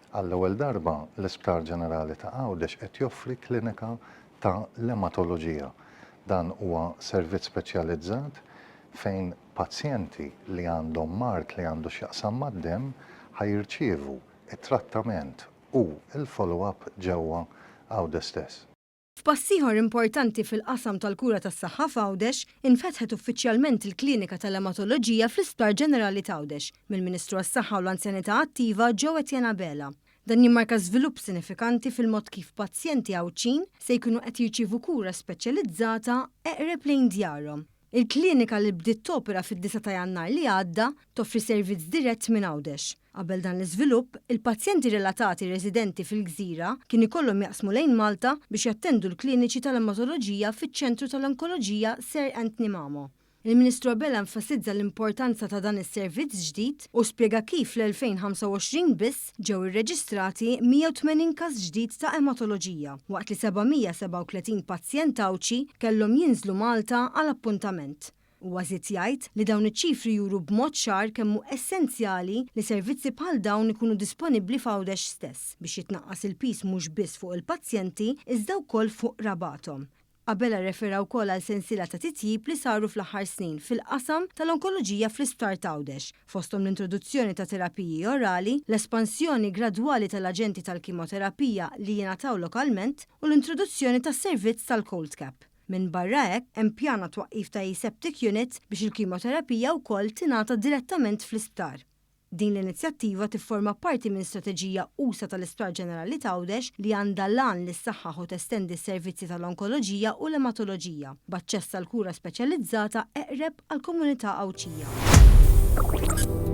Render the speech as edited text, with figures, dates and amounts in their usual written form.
Għall-ewwel darba l-Isptar Ġenerali ta' Għawdex qed joffri klinika ta' l-ematoloġija. Dan huwa servizz speċjalizzat fejn pazjenti li għandhom mart li għandu x'jaqsam mad-demm ħajirċievu it-trattament u l-follow-up ġewwa Għawdex stess. F'pass ieħor importanti fil-qasam tal-kura tas-saħħa f'Għawdex infetħet uffiċjalment il-Klinika tal-Ematoloġija fl-Isptar Ġenerali ta' Għawdex mill-Ministru għas-Saħħa u l-Anzjanità Attiva Joe Etienne Bela. Dan jimmarka żvilupp sinifikanti fil-mod kif pazjenti Għawdxin se jkunu qed jirċievu kura speċjalizzata eqreb lejn djarhom. Il-klinika li bdiet topera fid-9 ta' Jannar li għadda toffri servizz dirett minn Għawdex. Qabel dan l-iżvilupp, il-pazjenti relatati residenti fil-Gżira kien ikollhom jaqsmu lejn Malta biex jattendu l-kliniċi tal-ematoloġija fiċ-ċentru tal-onkoloġija Ser Anthony Mamo. Il-Ministru Bela enfasizza l-importanza ta' dan is-servizz ġdid u spjega kif l-2025 biss ġew irreġistrati 180 każ ġdid ta' ematoloġija, waqt li 737 pazjent Għawdxi kellhom jinżlu Malta għal appuntament. Huwa żied jgħid li dawn iċ-ċifri juru b'mod ċar kemm hu essenzjali li servizzi bħal dawn ikunu disponibbli f'Għawdex stess biex jitnaqqas il-pis mhux biss fuq il-pazjenti iżda wkoll fuq rabathom. Qabel referaw wkoll għal sensiela ta' titjib li saru fl-aħħar snin fil-qasam tal-onkoloġija fl-Isptar ta' Għawdex, fosthom l-introduzzjoni ta' terapiji orali, l-espansjoni gradwali tal-aġenti tal-kimoterapija li jingħataw lokalment u l-introduzzjoni tas-servizz tal-cold cap. Minn barra hekk hemm pjana twaqqif ta' aseptic unit biex il-kimoterapija wkoll tingħata direttament fl-isptar. Din l-inizjattiva tifforma parti minn strateġija usa tal-Isptar Ġenerali ta' Għawdex li għandha lan li ssaħħaħ u testendi s-servizzi tal-onkoloġija u l-ematoloġija b'aċċess għal kura speċjalizzata eqreb għall-komunità Għawdxija.